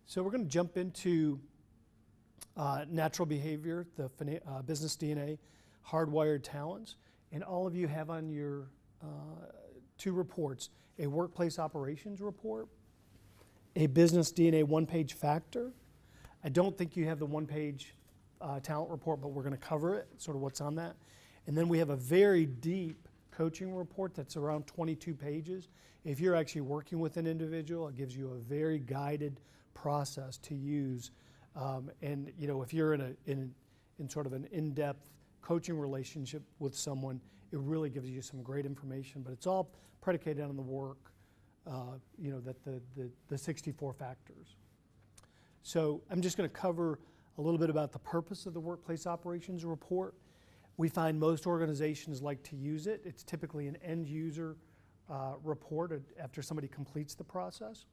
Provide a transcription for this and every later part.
So we're going to jump into natural behavior, the business DNA, hardwired talents, and all of you have on your two reports, a workplace operations report, a business DNA one-page factor. I don't think you have the one-page talent report, but we're going to cover it, sort of what's on that. And then we have a very deep coaching report that's around 22 pages. If you're actually working with an individual, it gives you a very guided process to use. And you know, if you're in sort of an in-depth coaching relationship with someone, it really gives you some great information. But it's all predicated on the work, you know, that the 64 factors. So I'm just going to cover a little bit about the purpose of the workplace operations report. We find most organizations like to use it. It's typically an end user report after somebody completes the process.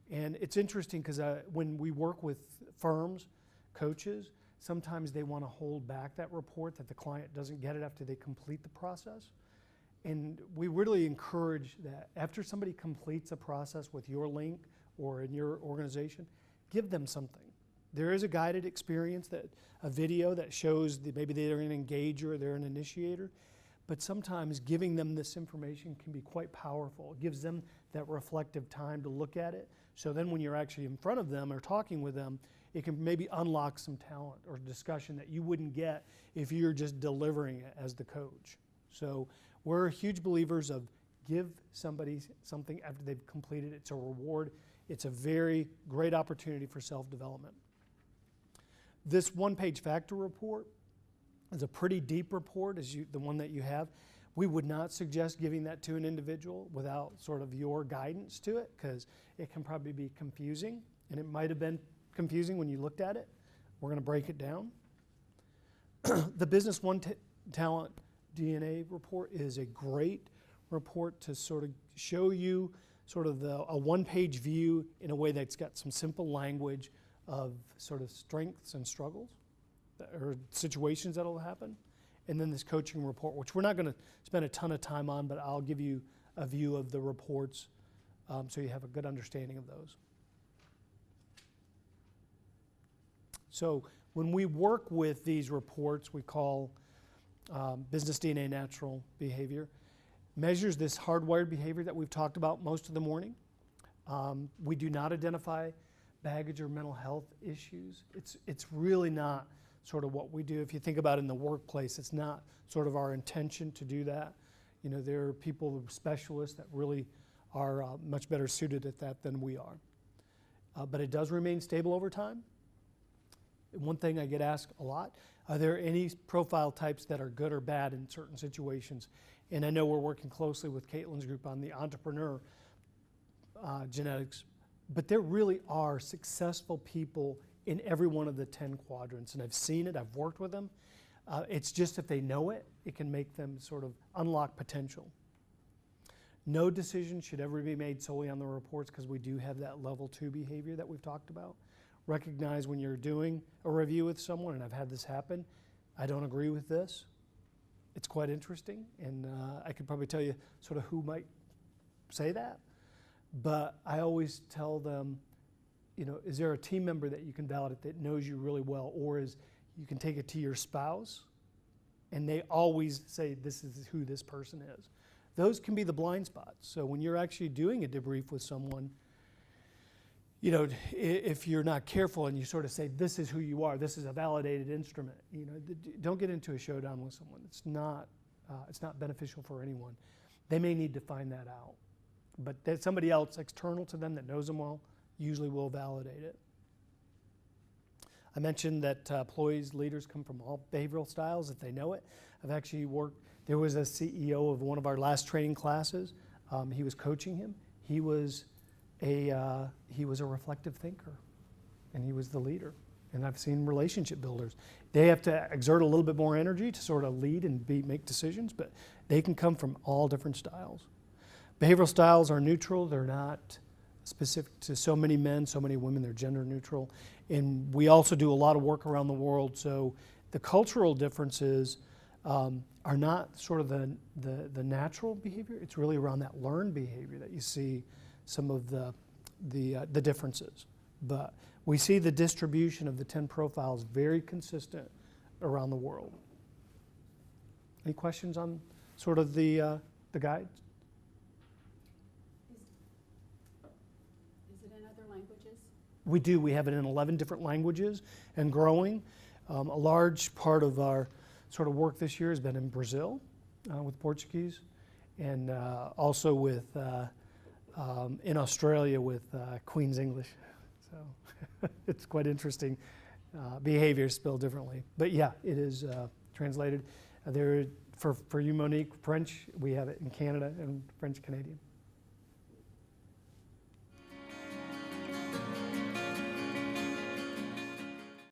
And it's interesting because when we work with firms, coaches, sometimes they want to hold back that report, that the client doesn't get it after they complete the process. And we really encourage that after somebody completes a process with your link or in your organization, give them something. There is a guided experience, a video that shows that maybe they're an engager or they're an initiator, but sometimes giving them this information can be quite powerful. It gives them that reflective time to look at it. So then when you're actually in front of them or talking with them, it can maybe unlock some talent or discussion that you wouldn't get if you're just delivering it as the coach. So we're huge believers of give somebody something after they've completed it. It's a reward. It's a very great opportunity for self-development. This one-page factor report is a pretty deep report, as the one that you have. We would not suggest giving that to an individual without sort of your guidance to it, because it can probably be confusing, and it might have been confusing when you looked at it. We're going to break it down. The Business Talent DNA report is a great report to sort of show you sort of a one-page view in a way that's got some simple language of sort of strengths and struggles or situations that'll happen. And then this coaching report, which we're not going to spend a ton of time on, but I'll give you a view of the reports so you have a good understanding of those. So when we work with these reports, we call Business DNA Natural Behavior, measures this hardwired behavior that we've talked about most of the morning. We do not identify baggage or mental health issues. It's really not sort of what we do. If you think about it in the workplace, it's not sort of our intention to do that. You know, there are people, specialists that really are much better suited at that than we are. But it does remain stable over time. One thing I get asked a lot, are there any profile types that are good or bad in certain situations? And I know we're working closely with Caitlin's group on the entrepreneur genetics, but there really are successful people in every one of the 10 quadrants, and I've seen it, I've worked with them. It's just if they know it, it can make them sort of unlock potential. No decision should ever be made solely on the reports, because we do have that level 2 behavior that we've talked about. Recognize when you're doing a review with someone, and I've had this happen, I don't agree with this. It's quite interesting, and I could probably tell you sort of who might say that, but I always tell them, you know, is there a team member that you can validate that knows you really well, or is you can take it to your spouse, and they always say this is who this person is. Those can be the blind spots. So when you're actually doing a debrief with someone, you know, if you're not careful and you sort of say, this is who you are, this is a validated instrument, you know, don't get into a showdown with someone. It's not beneficial for anyone. They may need to find that out. But there's somebody else external to them that knows them well, usually will validate it. I mentioned that employees, leaders come from all behavioral styles if they know it. I've actually worked, there was a CEO of one of our last training classes. He was coaching him. He was a reflective thinker, and he was the leader. And I've seen relationship builders. They have to exert a little bit more energy to sort of lead and make decisions, but they can come from all different styles. Behavioral styles are neutral. They're not specific to so many men, so many women. They're gender neutral. And we also do a lot of work around the world. So the cultural differences are not sort of the natural behavior. It's really around that learned behavior that you see some of the differences. But we see the distribution of the 10 profiles very consistent around the world. Any questions on sort of the guide? Is it in other languages? We do. We have it in 11 different languages and growing. A large part of our sort of work this year has been in Brazil with Portuguese, and also with in Australia with Queen's English. So it's quite interesting. Behaviors spelled differently, but yeah, it is translated. For you, Monique, French, we have it in Canada and French Canadian.